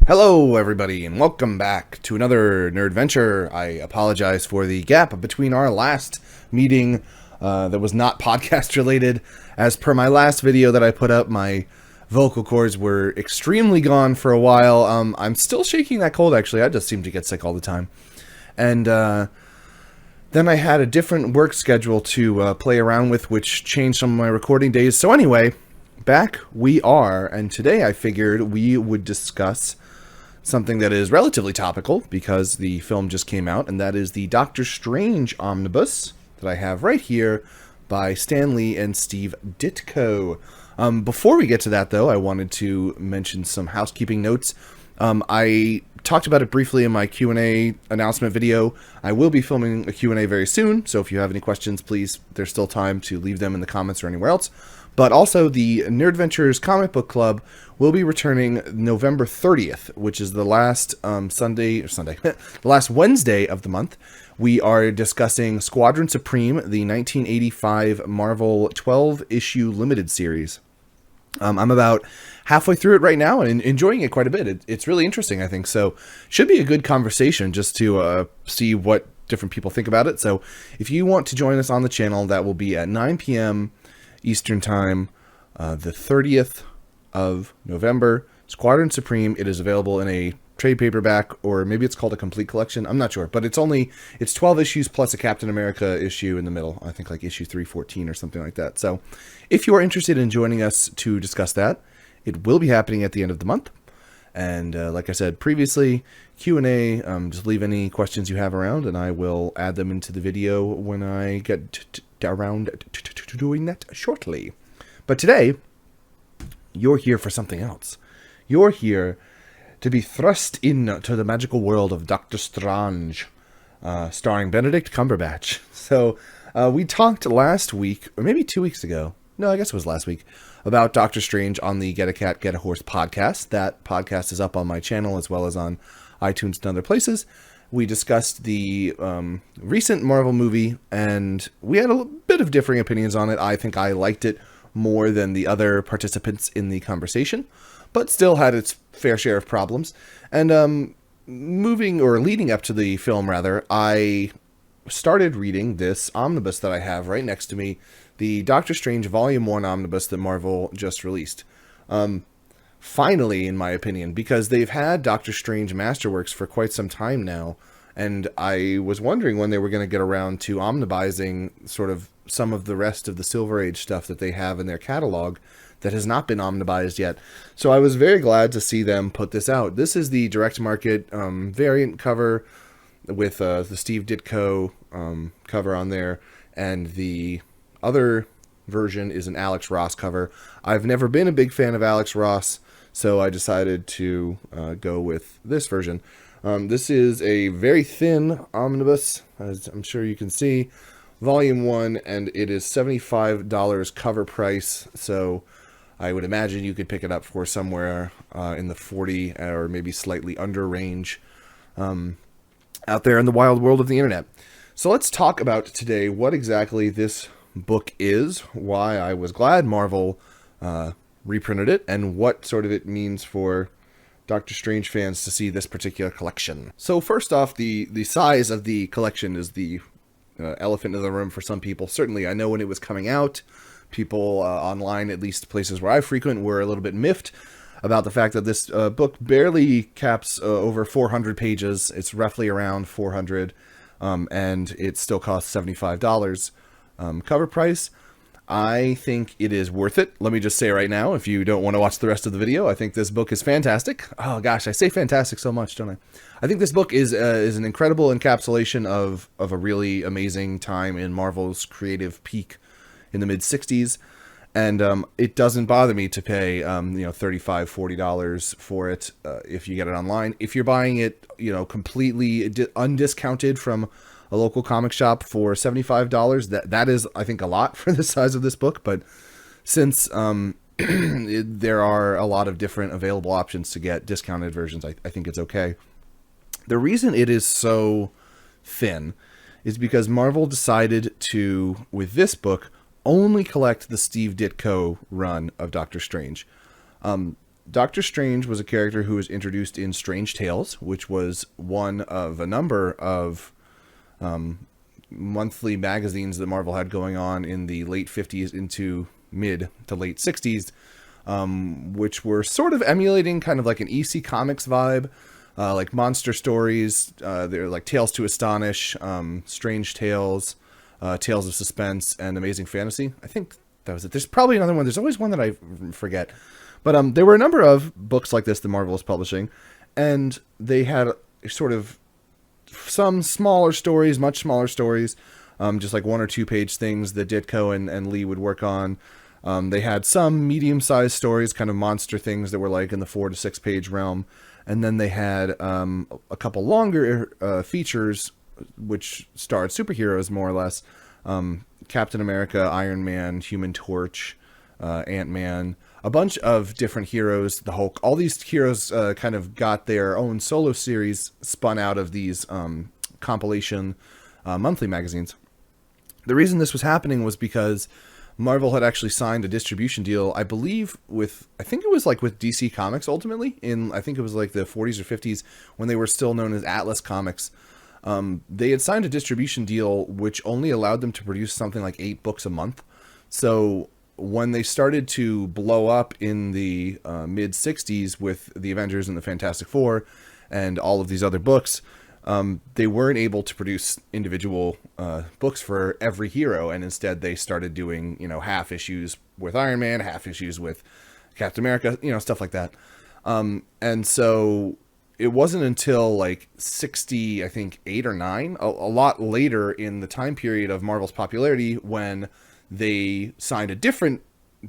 Hello, everybody, and welcome back to another Nerdventure. I apologize for the gap between our last meeting that was not podcast related. As per my last video that I put up, my vocal cords were extremely gone for a while. I'm still shaking that cold, actually. I just seem to get sick all the time. And then I had a different work schedule to play around with, which changed some of my recording days. So anyway, back we are, and today I figured we would discuss something that is relatively topical because the film just came out, and that is the Doctor Strange Omnibus that I have right here by Stan Lee and Steve Ditko. Before we get to that, though, I wanted to mention some housekeeping notes. I talked about it briefly in my Q&A announcement video. I will be filming a Q&A very soon, so if you have any questions, please, there's still time to leave them in the comments or anywhere else. But also, the Nerdventures Comic Book Club will be returning November 30th, which is the last the last Wednesday of the month. We are discussing Squadron Supreme, the 1985 Marvel 12-issue limited series. I'm about halfway through it right now and enjoying it quite a bit. It's really interesting, I think. So should be a good conversation just to see what different people think about it. So if you want to join us on the channel, that will be at 9 p.m. Eastern Time, the 30th of November. Squadron Supreme. It is available in a trade paperback, or maybe it's called a complete collection. I'm not sure, but it's 12 issues plus a Captain America issue in the middle. I think like issue 314 or something like that. So if you are interested in joining us to discuss that, it will be happening at the end of the month. And like I said previously, Q&A, just leave any questions you have around, and I will add them into the video when I get around to doing that shortly. But today, you're here for something else. You're here to be thrust into the magical world of Doctor Strange, starring Benedict Cumberbatch. So we talked last week, or maybe 2 weeks ago, no, I guess it was last week, about Doctor Strange on the Get a Cat, Get a Horse podcast. That podcast is up on my channel as well as on iTunes and other places. We discussed the recent Marvel movie, and we had a bit of differing opinions on it. I think I liked it more than the other participants in the conversation, but still had its fair share of problems. And leading up to the film, rather, I started reading this omnibus that I have right next to me, the Doctor Strange Volume 1 omnibus that Marvel just released. Finally, in my opinion, because they've had Doctor Strange Masterworks for quite some time now, and I was wondering when they were going to get around to omnibusing sort of some of the rest of the Silver Age stuff that they have in their catalog that has not been omnibused yet. So I was very glad to see them put this out. This is the direct market variant cover with the Steve Ditko cover on there, and the other version is an Alex Ross cover. I've never been a big fan of Alex Ross, so I decided to go with this version. This is a very thin omnibus, as I'm sure you can see, Volume 1, and it is $75 cover price, so I would imagine you could pick it up for somewhere in the 40 or maybe slightly under range out there in the wild world of the internet. So let's talk about today what exactly this book is, why I was glad Marvel reprinted it, and what sort of it means for Doctor Strange fans to see this particular collection. So first off, the size of the collection is the elephant in the room for some people. Certainly, I know when it was coming out, people online, at least places where I frequent, were a little bit miffed about the fact that this book barely caps over 400 pages. It's roughly around 400, and it still costs $75 cover price. I think it is worth it. Let me just say right now, if you don't want to watch the rest of the video, I think this book is fantastic. Oh gosh, I say fantastic so much, don't I? I think this book is an incredible encapsulation of a really amazing time in Marvel's creative peak in the mid-60s. And it doesn't bother me to pay $35, $40 for it if you get it online. If you're buying it, completely undiscounted from a local comic shop for $75, that is, I think, a lot for the size of this book. But since there are a lot of different available options to get discounted versions, I think it's okay. The reason it is so thin is because Marvel decided to, with this book, only collect the Steve Ditko run of Doctor Strange. Doctor Strange was a character who was introduced in Strange Tales, which was one of a number of monthly magazines that Marvel had going on in the late 50s into mid to late 60s, which were sort of emulating kind of like an EC Comics vibe, like monster stories. They're like Tales to Astonish, Strange Tales, Tales of Suspense, and Amazing Fantasy. I think that was it. There's probably another one. There's always one that I forget. But there were a number of books like this that Marvel was publishing, and they had sort of some smaller stories, much smaller stories, just like 1 or 2 page things that Ditko and Lee would work on. They had some medium-sized stories, kind of monster things that were like in the 4 to 6 page realm. And then they had a couple longer features, which starred superheroes more or less. Captain America, Iron Man, Human Torch, Ant-Man, a bunch of different heroes, the Hulk. All these heroes kind of got their own solo series spun out of these compilation monthly magazines. The reason this was happening was because Marvel had actually signed a distribution deal, I believe, with DC Comics ultimately, I think it was like the 40s or 50s when they were still known as Atlas Comics. They had signed a distribution deal which only allowed them to produce something like 8 books a month. So when they started to blow up in the mid 60s with the Avengers and the Fantastic Four and all of these other books, they weren't able to produce individual books for every hero, and instead they started doing, half issues with Iron Man, half issues with Captain America, stuff like that. And so it wasn't until like 60, I think 8 or 9, a lot later in the time period of Marvel's popularity, when they signed a different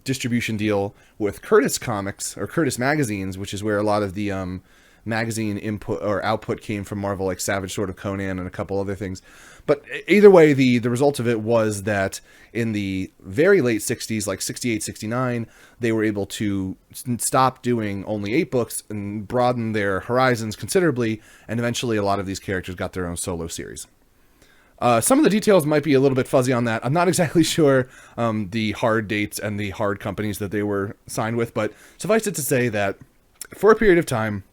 distribution deal with Curtis Comics or Curtis Magazines, which is where a lot of the magazine input or output came from Marvel, like Savage Sword of Conan and a couple other things. But either way, the result of it was that in the very late 60s, like 68, 69, they were able to stop doing only 8 books and broaden their horizons considerably, and eventually a lot of these characters got their own solo series. Some of the details might be a little bit fuzzy on that. I'm not exactly sure the hard dates and the hard companies that they were signed with, but suffice it to say that for a period of time,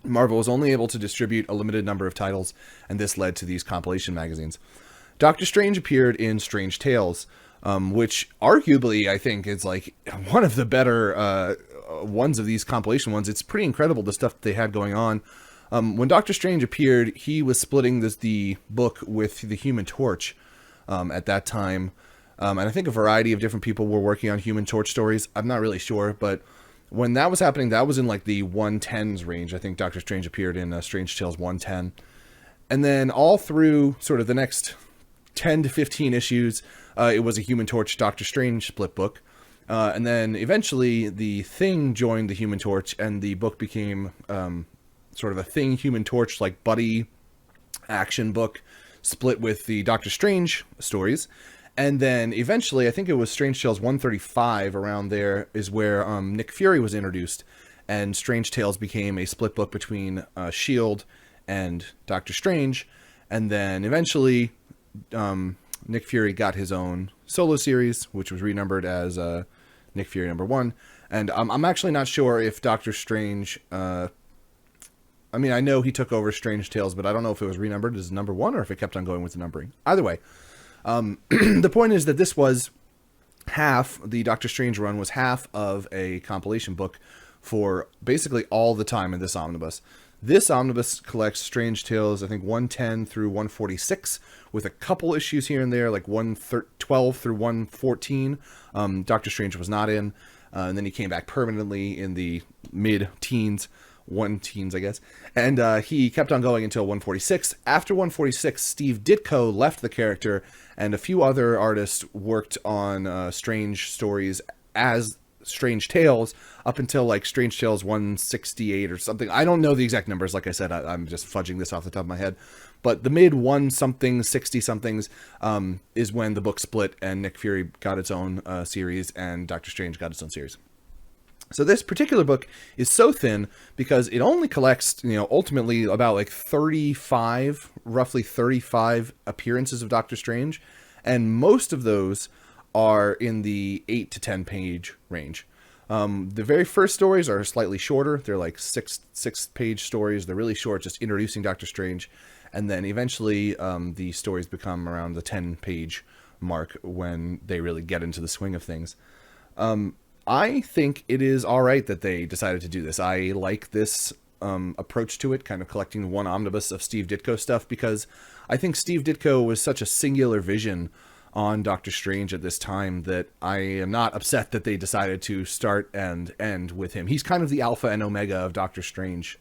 Marvel was only able to distribute a limited number of titles, and this led to these compilation magazines. Doctor Strange appeared in Strange Tales, which arguably I think is like one of the better ones of these compilation ones. It's pretty incredible the stuff that they had going on. When Doctor Strange appeared, he was splitting the book with the Human Torch at that time. And I think a variety of different people were working on Human Torch stories. I'm not really sure, but when that was happening, that was in like the 110s range. I think Doctor Strange appeared in Strange Tales 110. And then all through sort of the next 10 to 15 issues, it was a Human Torch Doctor Strange split book. And then eventually the Thing joined the Human Torch, and the book became sort of a Thing Human Torch like buddy action book split with the Doctor Strange stories. And then eventually, I think it was Strange Tales 135 around there is where Nick Fury was introduced, and Strange Tales became a split book between S.H.I.E.L.D. and Doctor Strange. And then eventually Nick Fury got his own solo series, which was renumbered as Nick Fury #1. And I'm actually not sure if Doctor Strange... I know he took over Strange Tales, but I don't know if it was renumbered as #1 or if it kept on going with the numbering. Either way, the point is that this was the Doctor Strange run was half of a compilation book for basically all the time in this omnibus. This omnibus collects Strange Tales, I think 110 through 146, with a couple issues here and there, like 112 through 114. Doctor Strange was not in, and then he came back permanently in the mid-teens. Teens, I guess. And he kept on going until 146. After 146, Steve Ditko left the character, and a few other artists worked on Strange stories as Strange Tales up until like Strange Tales 168 or something. I don't know the exact numbers. Like I said, I'm just fudging this off the top of my head. But the mid 60-somethings is when the book split and Nick Fury got its own series and Doctor Strange got its own series. So this particular book is so thin because it only collects, ultimately about like roughly 35 appearances of Doctor Strange. And most of those are in the 8 to 10 page range. The very first stories are slightly shorter. They're like six-page stories. They're really short, just introducing Doctor Strange. And then eventually the stories become around the 10-page mark when they really get into the swing of things. I think it is all right that they decided to do this. I like this approach to it, kind of collecting one omnibus of Steve Ditko stuff, because I think Steve Ditko was such a singular vision on Doctor Strange at this time that I am not upset that they decided to start and end with him. He's kind of the alpha and omega of Doctor Strange,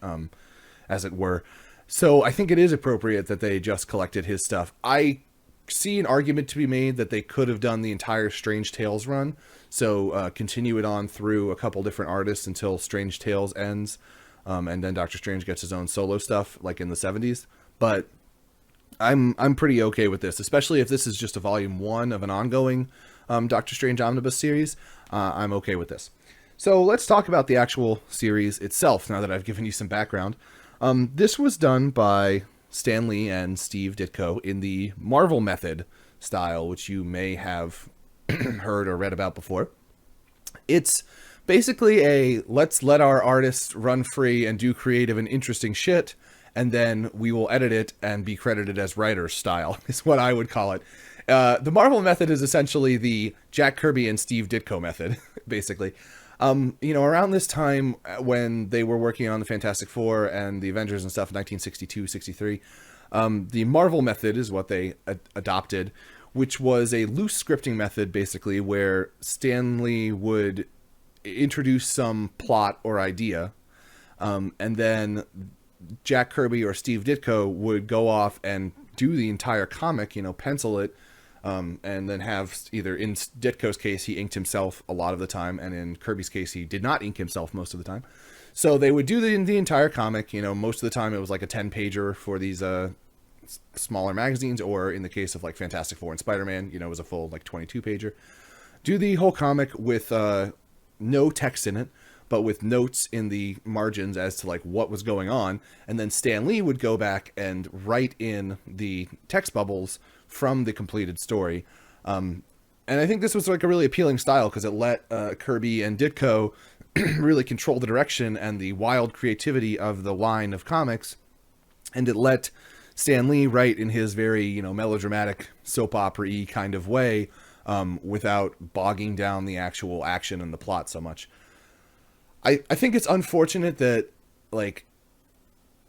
as it were. So I think it is appropriate that they just collected his stuff. I see an argument to be made that they could have done the entire Strange Tales run, so continue it on through a couple different artists until Strange Tales ends, and then Doctor Strange gets his own solo stuff, like in the 70s. But I'm pretty okay with this, especially if this is just a volume 1 of an ongoing Doctor Strange Omnibus series. I'm okay with this. So let's talk about the actual series itself, now that I've given you some background. This was done by Stan Lee and Steve Ditko in the Marvel Method style, which you may have heard or read about before. It's basically a let's let our artists run free and do creative and interesting shit, and then we will edit it and be credited as writers style, is what I would call it. The Marvel Method is essentially the Jack Kirby and Steve Ditko method, basically. Around this time when they were working on the Fantastic Four and the Avengers and stuff in 1962, 63, the Marvel Method is what they adopted, which was a loose scripting method, basically, where Stan Lee would introduce some plot or idea, and then Jack Kirby or Steve Ditko would go off and do the entire comic, pencil it, and then have either, in Ditko's case, he inked himself a lot of the time, and in Kirby's case, he did not ink himself most of the time. So they would do the entire comic. Most of the time it was like a 10-pager for these smaller magazines, or in the case of like Fantastic Four and Spider-Man, it was a full like 22-pager. Do the whole comic with no text in it, but with notes in the margins as to like what was going on, and then Stan Lee would go back and write in the text bubbles from the completed story. And I think this was like a really appealing style because it let Kirby and Ditko really control the direction and the wild creativity of the line of comics, and it let Stan Lee write in his very melodramatic soap opera-y kind of way, without bogging down the actual action and the plot so much. I think it's unfortunate that, like,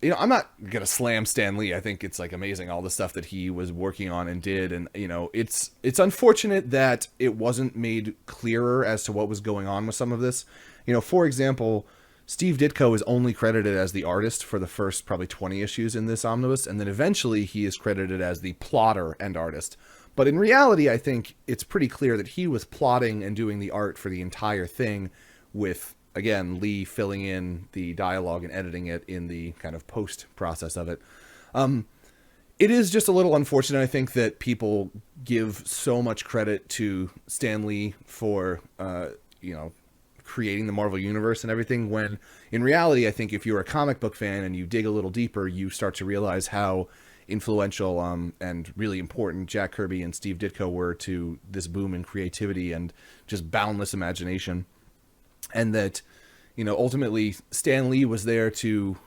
I'm not going to slam Stan Lee. I think it's, like, amazing, all the stuff that he was working on and did. And, it's unfortunate that it wasn't made clearer as to what was going on with some of this. For example, Steve Ditko is only credited as the artist for the first probably 20 issues in this omnibus. And then eventually he is credited as the plotter and artist. But in reality, I think it's pretty clear that he was plotting and doing the art for the entire thing, with, again, Lee filling in the dialogue and editing it in the kind of post process of it. It is just a little unfortunate, I think, that people give so much credit to Stan Lee for, creating the Marvel Universe and everything, when in reality, I think if you're a comic book fan and you dig a little deeper, you start to realize how influential and really important Jack Kirby and Steve Ditko were to this boom in creativity and just boundless imagination. And that, ultimately Stan Lee was there to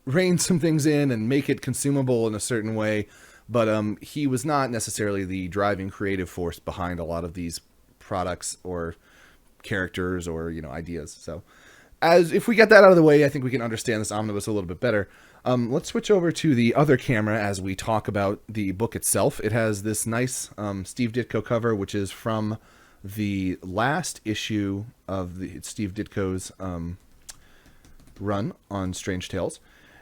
rein some things in and make it consumable in a certain way, but he was not necessarily the driving creative force behind a lot of these products or characters or, ideas. So if we get that out of the way, I think we can understand this omnibus a little bit better. Let's switch over to the other camera as we talk about the book itself. It has this nice Steve Ditko cover, which is from the last issue of Steve Ditko's run on Strange Tales.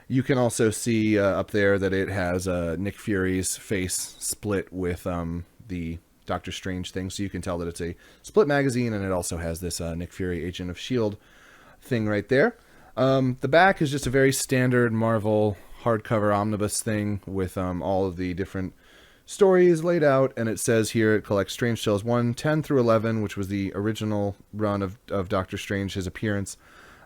You can also see up there that it has Nick Fury's face split with the Doctor Strange thing, so you can tell that it's a split magazine, and it also has this Nick Fury Agent of S.H.I.E.L.D. thing right there. The back is just a very standard Marvel hardcover omnibus thing with all of the different stories laid out, and it says here it collects Strange Tales 110 through 11, which was the original run of Doctor Strange, his appearance,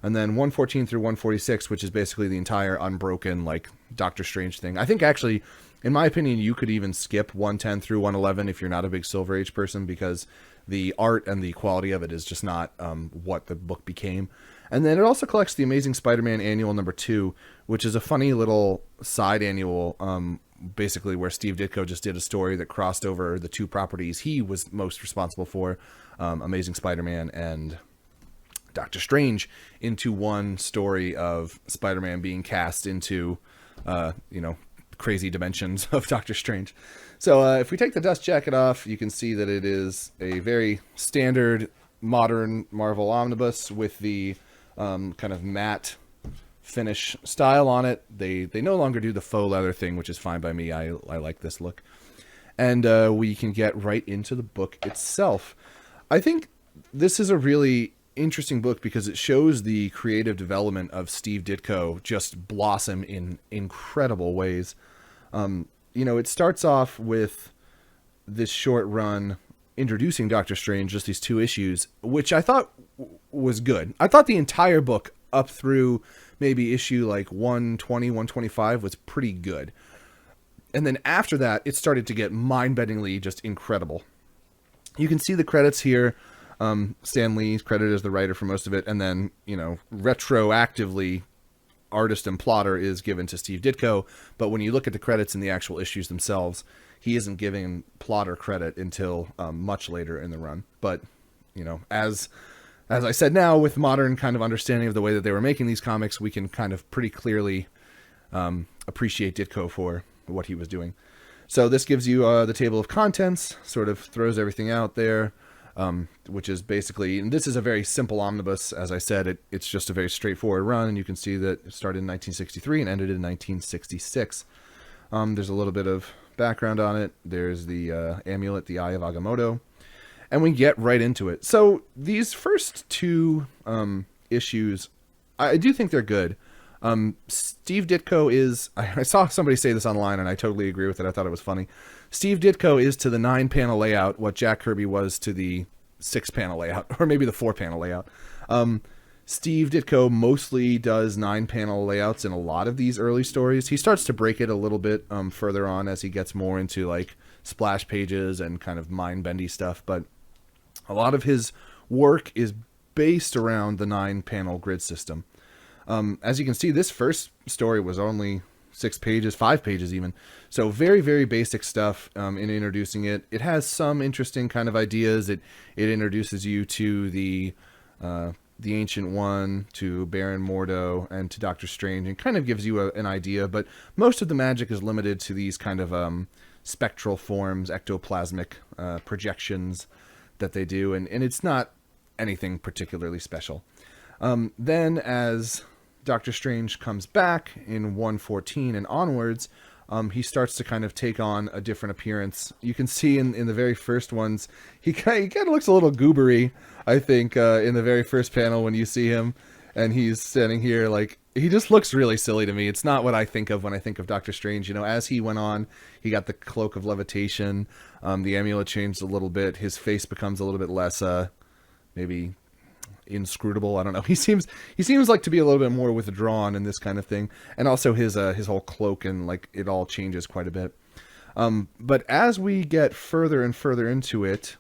and then 114 through 146, which is basically the entire unbroken, like, Doctor Strange thing. I think, actually, in my opinion, you could even skip 110 through 111 if you're not a big Silver Age person, because the art and the quality of it is just not what the book became. And then it also collects the Amazing Spider-Man Annual #2, which is a funny little side annual, basically where Steve Ditko just did a story that crossed over the two properties he was most responsible for, Amazing Spider-Man and Doctor Strange, into one story of Spider-Man being cast into, crazy dimensions of Doctor Strange. So if we take the dust jacket off, you can see that it is a very standard modern Marvel omnibus with the kind of matte finish style on it. They no longer do the faux leather thing, which is fine by me. I like this look. And we can get right into the book itself. I think this is a really interesting book because it shows the creative development of Steve Ditko just blossom in incredible ways. It starts off with this short run introducing Doctor Strange, just these 2 issues, which I thought was good. I thought the entire book up through maybe issue like 120, 125 was pretty good. And then after that, it started to get mind-bendingly just incredible. You can see the credits here. Stan Lee's credited as the writer for most of it. And then, retroactively, artist and plotter is given to Steve Ditko. But when you look at the credits in the actual issues themselves, he isn't giving plotter credit until much later in the run. But, as I said now, with modern kind of understanding of the way that they were making these comics, we can kind of pretty clearly appreciate Ditko for what he was doing. So this gives you the table of contents, sort of throws everything out there, which is basically, and this is a very simple omnibus. As I said, it's just a very straightforward run, and you can see that it started in 1963 and ended in 1966. There's a little bit of background on it. There's the amulet, the Eye of Agamotto, and we get right into it. So these first 2 issues, I do think they're good. Steve Ditko is, I saw somebody say this online and I totally agree with it. I thought it was funny. Steve Ditko is to the 9-panel layout what Jack Kirby was to the 6-panel layout, or maybe the 4-panel layout. Steve Ditko mostly does 9-panel layouts in a lot of these early stories. He starts to break it a little bit further on as he gets more into like splash pages and kind of mind-bendy stuff, but a lot of his work is based around the 9-panel grid system. As you can see, this first story was only 6 pages, 5 pages even. So very, very basic stuff in introducing it. It has some interesting kind of ideas. It introduces you to the Ancient One, to Baron Mordo, and to Doctor Strange, and kind of gives you an idea. But most of the magic is limited to these kind of spectral forms, ectoplasmic projections that they do. And it's not anything particularly special. Then as Doctor Strange comes back in 114 and onwards, he starts to kind of take on a different appearance. You can see in the very first ones, he kind of looks a little goobery, I think, in the very first panel when you see him, and he's standing here like, he just looks really silly to me. It's not what I think of when I think of Doctor Strange. As he went on, he got the cloak of levitation, the amulet changed a little bit, his face becomes a little bit less, maybe inscrutable. I don't know. He seems like to be a little bit more withdrawn in this kind of thing, and also his whole cloak and like it all changes quite a bit. But as we get further and further into it,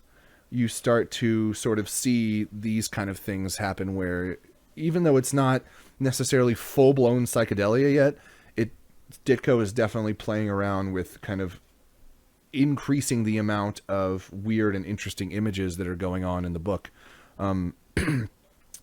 you start to sort of see these kind of things happen where, even though it's not necessarily full-blown psychedelia yet, Ditko is definitely playing around with kind of increasing the amount of weird and interesting images that are going on in the book.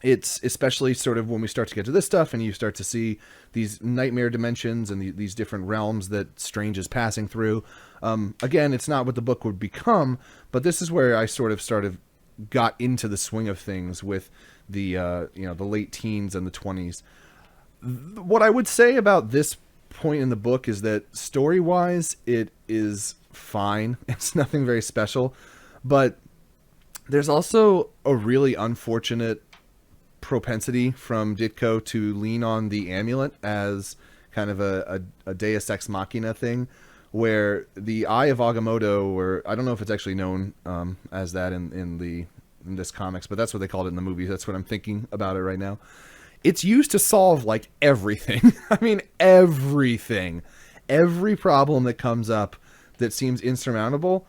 It's especially sort of when we start to get to this stuff and you start to see these nightmare dimensions and these different realms that Strange is passing through. Again, it's not what the book would become, but this is where I sort of got into the swing of things with the late teens and the 20s. What I would say about this point in the book is that story-wise, it is fine. It's nothing very special, but there's also a really unfortunate propensity from Ditko to lean on the amulet as kind of a Deus Ex Machina thing, where the Eye of Agamotto, or I don't know if it's actually known as that in this comics, but that's what they called it in the movie. That's what I'm thinking about it right now. It's used to solve like everything. I mean, everything. Every problem that comes up that seems insurmountable,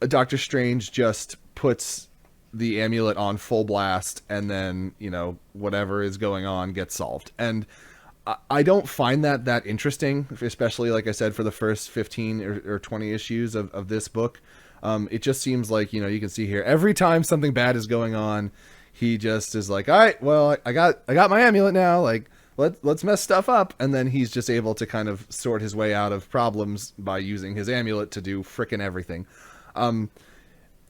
Doctor Strange just puts the amulet on full blast, and then, you know, whatever is going on gets solved. And I don't find that interesting, especially, like I said, for the first 15 or 20 issues of this book. It just seems like, you know, you can see here, every time something bad is going on, he just is like, all right, well, I got my amulet now, like, let's mess stuff up. And then he's just able to kind of sort his way out of problems by using his amulet to do frickin' everything. And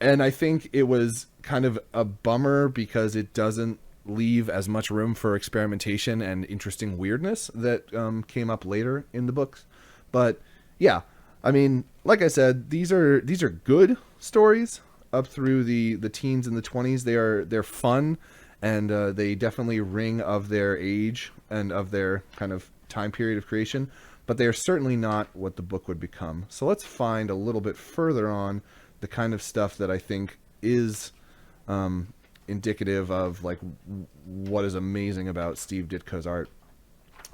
I think it was kind of a bummer because it doesn't leave as much room for experimentation and interesting weirdness that came up later in the books. But yeah, I mean, like I said, these are good stories up through the teens and the 20s. They're fun, and they definitely ring of their age and of their kind of time period of creation, but they are certainly not what the book would become. So let's find a little bit further on the kind of stuff that I think is indicative of like what is amazing about Steve Ditko's art.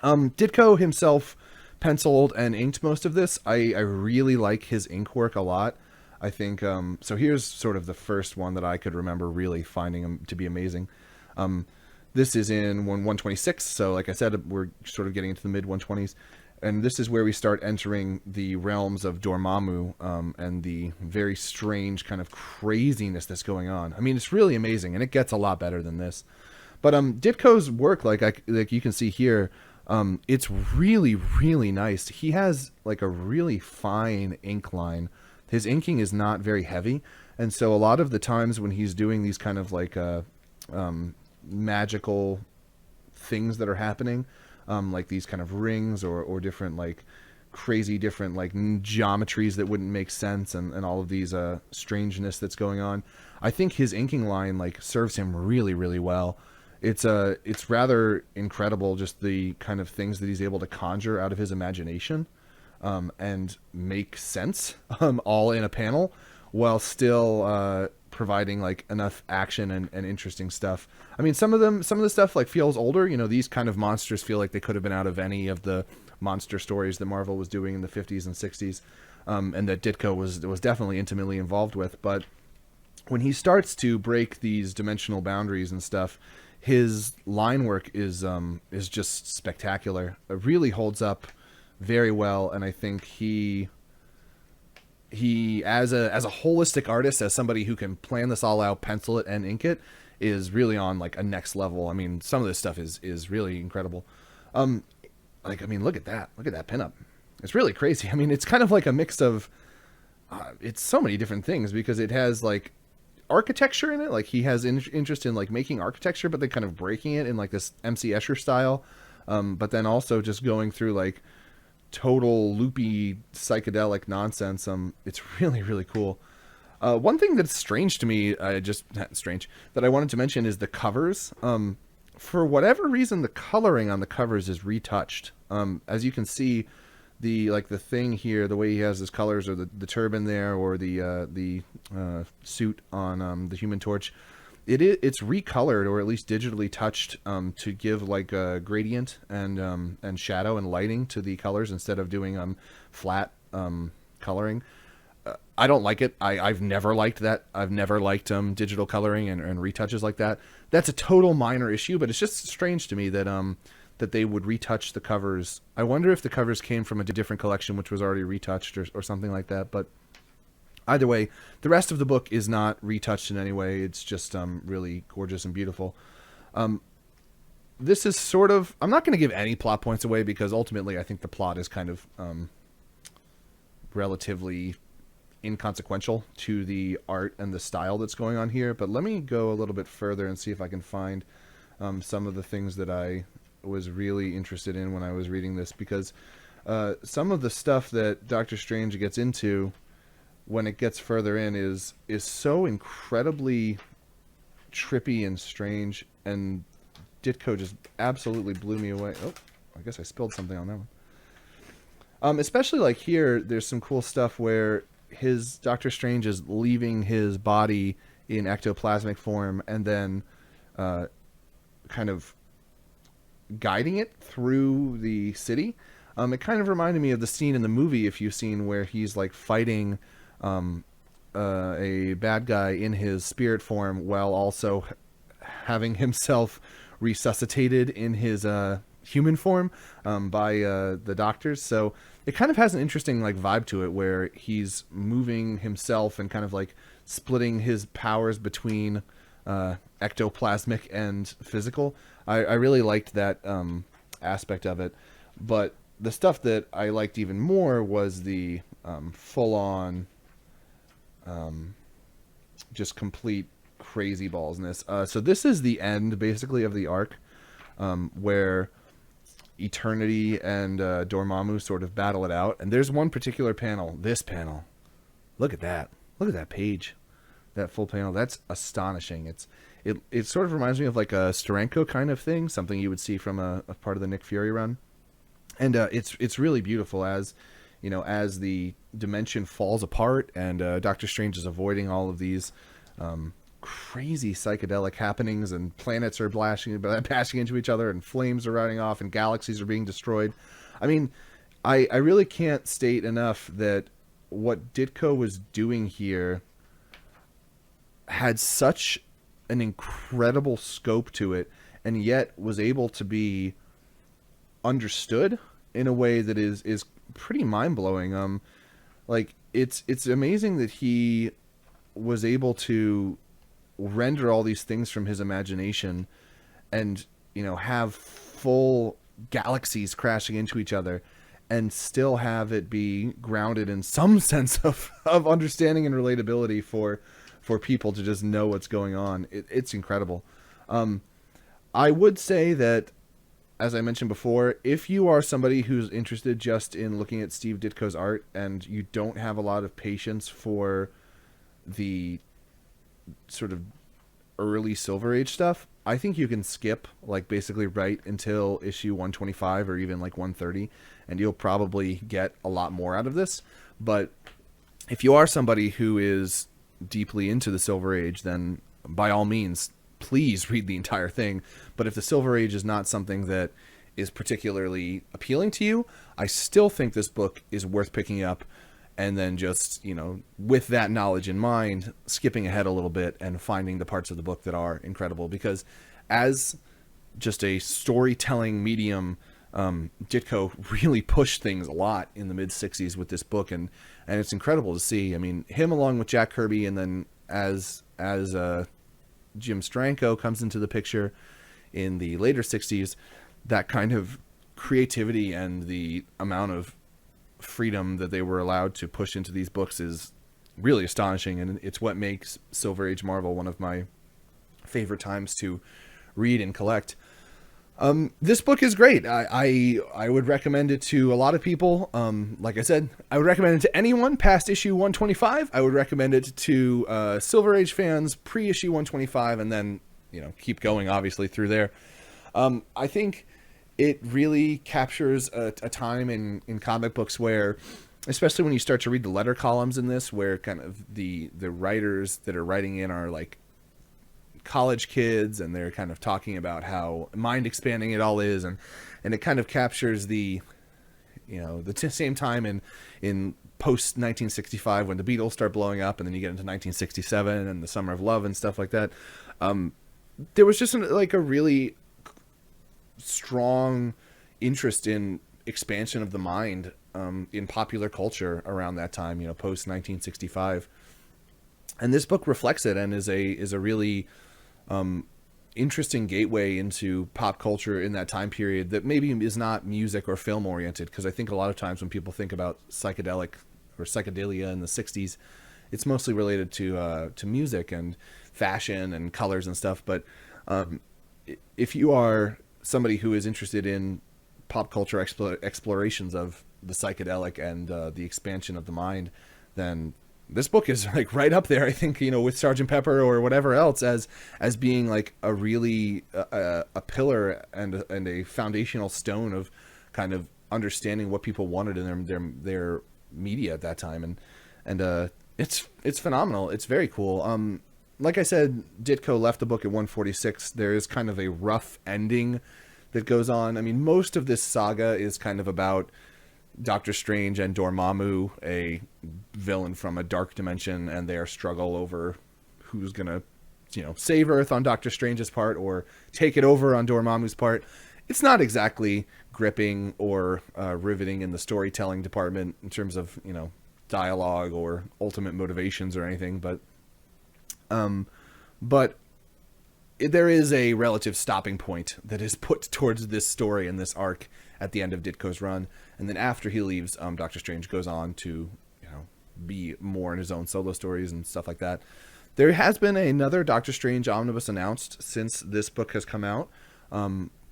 Ditko himself penciled and inked most of this. I really like his ink work a lot. I think so. Here's sort of the first one that I could remember really finding him to be amazing. This is in 126, so like I said, we're sort of getting into the mid 120s, and this is where we start entering the realms of Dormammu and the very strange kind of craziness that's going on. I mean, it's really amazing, and it gets a lot better than this. But Ditko's work, like you can see here, it's really, really nice. He has like a really fine ink line. His inking is not very heavy, and so a lot of the times when he's doing these kind of like magical things that are happening, like these kind of rings or different like crazy different like geometries that wouldn't make sense, and all of these strangeness that's going on, I think his inking line like serves him really, really well. It's rather incredible, just the kind of things that he's able to conjure out of his imagination and make sense all in a panel while still providing like enough action and interesting stuff. I mean, some of the stuff like feels older. You know, these kind of monsters feel like they could have been out of any of the monster stories that Marvel was doing in the 50s and 60s, and that Ditko was definitely intimately involved with. But when he starts to break these dimensional boundaries and stuff, his line work is just spectacular. It really holds up very well, and I think he as a holistic artist, as somebody who can plan this all out, pencil it, and ink it, is really on like a next level. I mean, some of this stuff is really incredible. Like, I mean, look at that pinup. It's really crazy. I mean, it's kind of like a mix of it's so many different things, because it has like architecture in it. Like, he has interest in like making architecture, but then kind of breaking it in like this MC Escher style. But then also just going through like total loopy psychedelic nonsense. It's really, really cool. One thing that's strange to me, that I wanted to mention is the covers. For whatever reason, the coloring on the covers is retouched. As you can see, the thing here, the way he has his colors, or the turban there, or the suit on the Human Torch, it's recolored, or at least digitally touched, to give like a gradient and shadow and lighting to the colors, instead of doing flat coloring. I don't like it. I've never liked that. I've never liked digital coloring and retouches like that. That's a total minor issue, but it's just strange to me that that they would retouch the covers. I wonder if the covers came from a different collection which was already retouched or something like that. But either way, the rest of the book is not retouched in any way. It's just really gorgeous and beautiful. This is sort of... I'm not going to give any plot points away, because ultimately I think the plot is kind of relatively inconsequential to the art and the style that's going on here. But let me go a little bit further and see if I can find some of the things that I was really interested in when I was reading this, because some of the stuff that Doctor Strange gets into when it gets further in is so incredibly trippy and strange, and Ditko just absolutely blew me away. Oh, I guess I spilled something on that one. Especially like here, there's some cool stuff where his Doctor Strange is leaving his body in ectoplasmic form, and then kind of guiding it through the city. It kind of reminded me of the scene in the movie, if you've seen, where he's like fighting a bad guy in his spirit form while also having himself resuscitated in his human form by the doctors. So it kind of has an interesting like vibe to it, where he's moving himself and kind of like splitting his powers between ectoplasmic and physical. I really liked that aspect of it, but the stuff that I liked even more was the full-on just complete crazy ballsness. So this is the end basically of the arc where Eternity and Dormammu sort of battle it out, and there's one particular panel, this panel, look at that page, that full panel, that's astonishing. It sort of reminds me of like a Steranko kind of thing, something you would see from a part of the Nick Fury run, and it's really beautiful, as you know, as the dimension falls apart and Doctor Strange is avoiding all of these crazy psychedelic happenings, and planets are bashing into each other, and flames are riding off, and galaxies are being destroyed. I mean, I really can't state enough that what Ditko was doing here had such an incredible scope to it, and yet was able to be understood in a way that is pretty mind-blowing. Like it's amazing that he was able to render all these things from his imagination, and you know, have full galaxies crashing into each other, and still have it be grounded in some sense of understanding and relatability for people to just know what's going on. It's incredible. I would say that, as I mentioned before, if you are somebody who's interested just in looking at Steve Ditko's art and you don't have a lot of patience for the sort of early Silver Age stuff, I think you can skip like basically right until issue 125 or even like 130, and you'll probably get a lot more out of this. But if you are somebody who is deeply into the Silver Age, then by all means, please read the entire thing. But if the Silver Age is not something that is particularly appealing to you, I still think this book is worth picking up, and then just, you know, with that knowledge in mind, skipping ahead a little bit and finding the parts of the book that are incredible. Because as just a storytelling medium, Ditko really pushed things a lot in the mid-60s with this book, and it's incredible to see. I mean, him along with Jack Kirby, and then as Jim Steranko comes into the picture in the later 60s, that kind of creativity and the amount of freedom that they were allowed to push into these books is really astonishing, and it's what makes Silver Age Marvel one of my favorite times to read and collect. This book is great. I would recommend it to a lot of people. Like I said, I would recommend it to anyone past issue 125. I would recommend it to Silver Age fans pre-issue 125, and then, you know, keep going obviously through there. I think it really captures a time in comic books where, especially when you start to read the letter columns in this, where kind of the writers that are writing in are like college kids, and they're kind of talking about how mind expanding it all is, and it kind of captures the, you know, the same time in post 1965 when the Beatles start blowing up, and then you get into 1967 and the Summer of Love and stuff like that. There was just like a really strong interest in expansion of the mind in popular culture around that time, you know, post 1965, and this book reflects it, and is a really interesting gateway into pop culture in that time period that maybe is not music or film oriented, because I think a lot of times when people think about psychedelic or psychedelia in the 60s, it's mostly related to music and fashion and colors and stuff. But if you are somebody who is interested in pop culture explorations of the psychedelic and the expansion of the mind, then this book is like right up there, I think, you know, with Sgt. Pepper or whatever else, as being like a really a pillar and a foundational stone of kind of understanding what people wanted in their media at that time, and it's phenomenal. It's very cool. Like I said, Ditko left the book at 146. There is kind of a rough ending that goes on. I mean, most of this saga is kind of about Doctor Strange and Dormammu, a villain from a dark dimension, and their struggle over who's gonna, save Earth on Doctor Strange's part or take it over on Dormammu's part. It's not exactly gripping or riveting in the storytelling department in terms of dialogue or ultimate motivations or anything, but there is a relative stopping point that is put towards this story and this arc at the end of Ditko's run, and then after he leaves, Doctor Strange goes on to be more in his own solo stories and stuff like that. There has been another Doctor Strange omnibus announced since this book has come out.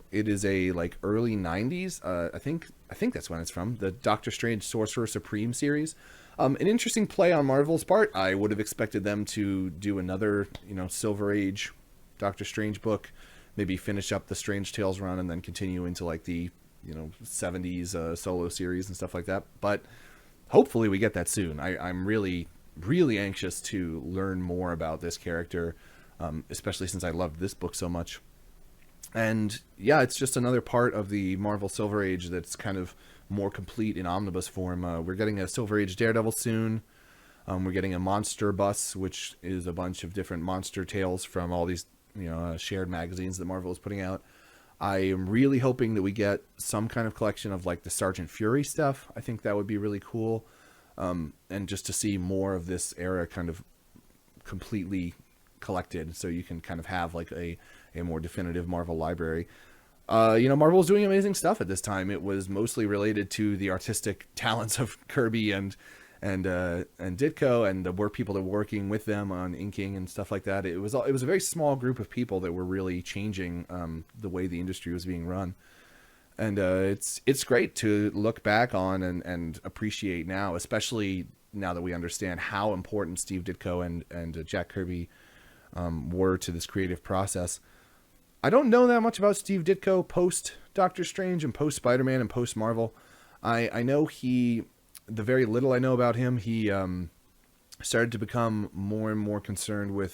It is a early 90s. I think that's when it's from, the Doctor Strange Sorcerer Supreme series. An interesting play on Marvel's part. I would have expected them to do another, Silver Age Doctor Strange book, maybe finish up the Strange Tales run and then continue into the 70s solo series and stuff like that. But hopefully we get that soon. I'm really, really anxious to learn more about this character, especially since I loved this book so much. And yeah, it's just another part of the Marvel Silver Age that's kind of more complete in omnibus form. We're getting a Silver Age Daredevil soon. We're getting a Monster Bus, which is a bunch of different monster tales from all these shared magazines that Marvel is putting out. I am really hoping that we get some kind of collection of the Sergeant Fury stuff. I think that would be really cool. And just to see more of this era kind of completely collected, so you can kind of have a more definitive Marvel library. Marvel was doing amazing stuff at this time. It was mostly related to the artistic talents of Kirby and Ditko, and the people that were working with them on inking and stuff like that. It was a very small group of people that were really changing the way the industry was being run. And it's great to look back on and appreciate now, especially now that we understand how important Steve Ditko and Jack Kirby were to this creative process. I don't know that much about Steve Ditko post Doctor Strange and post Spider-Man and post Marvel. I know the very little I know about him, he started to become more and more concerned with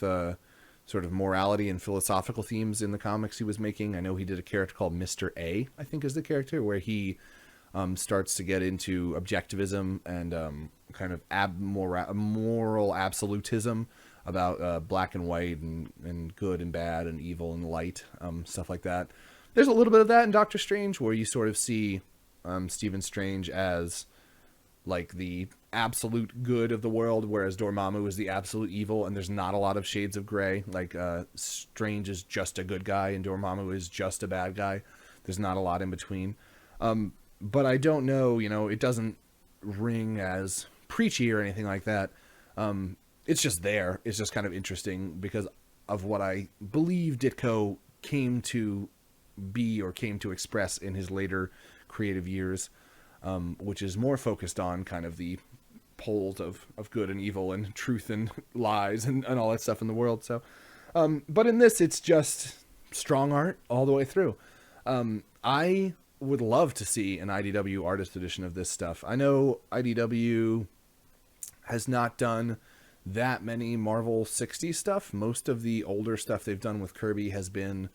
sort of morality and philosophical themes in the comics he was making. I know he did a character called Mr. A, I think is the character, where he starts to get into objectivism and kind of moral absolutism about black and white and good and bad and evil and light, stuff like that. There's a little bit of that in Doctor Strange, where you sort of see Stephen Strange as the absolute good of the world, whereas Dormammu is the absolute evil, and there's not a lot of shades of gray. Strange is just a good guy and Dormammu is just a bad guy. There's not a lot in between. But I don't know, it doesn't ring as preachy or anything like that. It's just there. It's just kind of interesting because of what I believe Ditko came to be or came to express in his later creative years, which is more focused on kind of the poles of good and evil and truth and lies and all that stuff in the world. So, but in this, it's just strong art all the way through. I would love to see an IDW artist edition of this stuff. I know IDW has not done that many Marvel 60s stuff. Most of the older stuff they've done with Kirby has been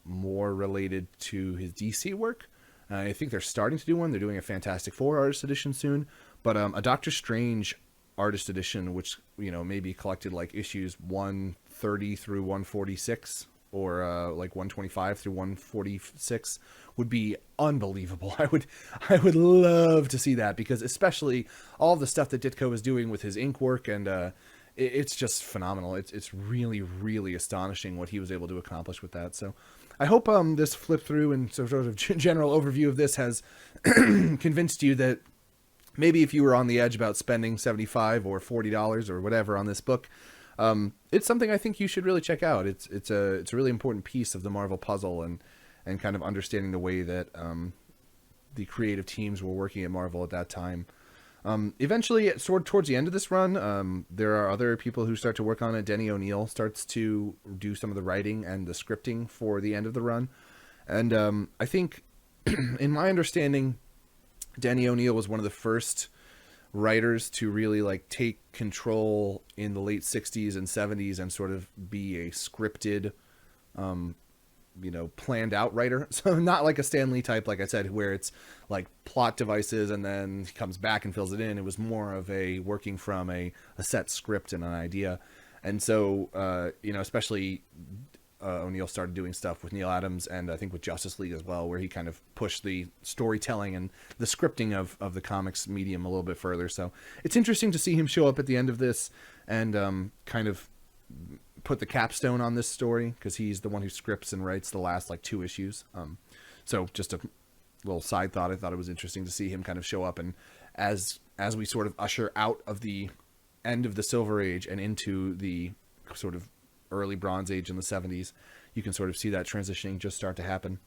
more related to his DC work. I think they're starting to do one. They're doing a Fantastic Four artist edition soon, but a Doctor Strange artist edition, which maybe collected issues 130 through 146 or 125 through 146 would be unbelievable. I would love to see that, because especially all the stuff that Ditko is doing with his ink work, and it's just phenomenal. It's really, really astonishing what he was able to accomplish with that. So I hope this flip through and sort of general overview of this has convinced you that maybe if you were on the edge about spending $75 or $40 or whatever on this book, it's something I think you should really check out. It's a really important piece of the Marvel puzzle, and kind of understanding the way that the creative teams were working at Marvel at that time. Eventually, towards the end of this run, there are other people who start to work on it. Denny O'Neil starts to do some of the writing and the scripting for the end of the run. And I think, in my understanding, Denny O'Neil was one of the first writers to really take control in the late 60s and 70s and sort of be a scripted planned out writer. So not like a Stan Lee type, like I said, where it's like plot devices and then he comes back and fills it in. It was more of a working from a set script and an idea. And so, especially O'Neill started doing stuff with Neil Adams and I think with Justice League as well, where he kind of pushed the storytelling and the scripting of the comics medium a little bit further. So it's interesting to see him show up at the end of this and kind of put the capstone on this story, because he's the one who scripts and writes the last like 2 issues. So just a little side thought. I thought it was interesting to see him kind of show up, and as we sort of usher out of the end of the Silver Age and into the sort of early Bronze Age in the 70s, you can sort of see that transitioning just start to happen.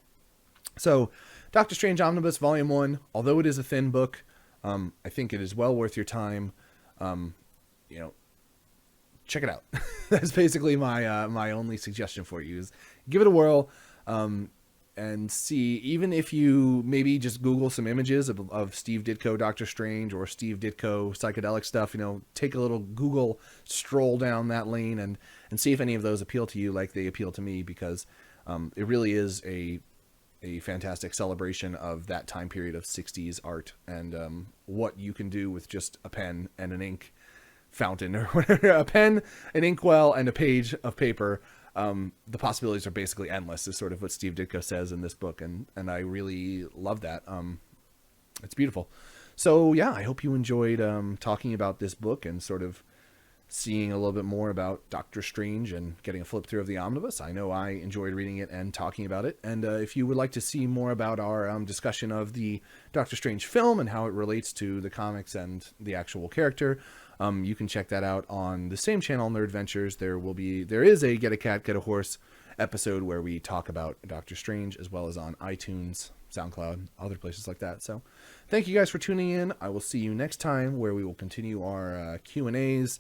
So Doctor Strange Omnibus Volume 1, although it is a thin book, I think it is well worth your time. Check it out. That's basically my only suggestion for you, is give it a whirl, and see, even if you maybe just Google some images of Steve Ditko Doctor Strange or Steve Ditko psychedelic stuff, take a little Google stroll down that lane and see if any of those appeal to you like they appeal to me, because it really is a fantastic celebration of that time period of 60s art and what you can do with just a pen and an ink fountain or whatever, a pen, an inkwell, and a page of paper. The possibilities are basically endless, is sort of what Steve Ditko says in this book, and I really love that. It's beautiful. So yeah, I hope you enjoyed talking about this book and sort of seeing a little bit more about Doctor Strange and getting a flip through of the Omnibus. I know I enjoyed reading it and talking about it. And if you would like to see more about our discussion of the Doctor Strange film and how it relates to the comics and the actual character, you can check that out on the same channel, Nerdventures. There is a Get a Cat, Get a Horse episode where we talk about Doctor Strange, as well as on iTunes, SoundCloud, other places like that. So thank you guys for tuning in. I will see you next time, where we will continue our Q&As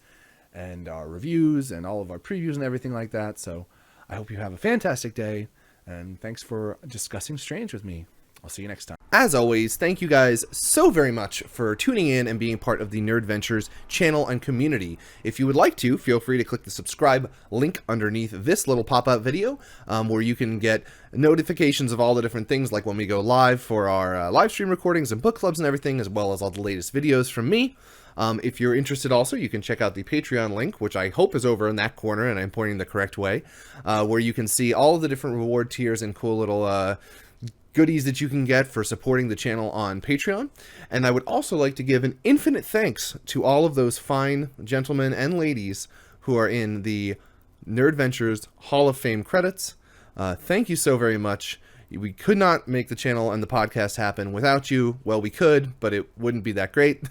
and our reviews and all of our previews and everything like that. So I hope you have a fantastic day, and thanks for discussing Strange with me. I'll see you next time. As always, thank you guys so very much for tuning in and being part of the Nerdventures channel and community. If you would like to, feel free to click the subscribe link underneath this little pop-up video, where you can get notifications of all the different things, like when we go live for our live stream recordings and book clubs and everything, as well as all the latest videos from me. If you're interested also, you can check out the Patreon link, which I hope is over in that corner and I'm pointing the correct way, where you can see all of the different reward tiers and cool little goodies that you can get for supporting the channel on Patreon. And I would also like to give an infinite thanks to all of those fine gentlemen and ladies who are in the Nerdventures Hall of Fame credits. Thank you so very much. We could not make the channel and the podcast happen without you. Well, we could, but it wouldn't be that great.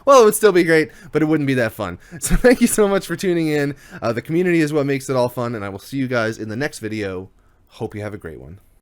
Well, it would still be great, but it wouldn't be that fun. So thank you so much for tuning in. The community is what makes it all fun, and I will see you guys in the next video. Hope you have a great one.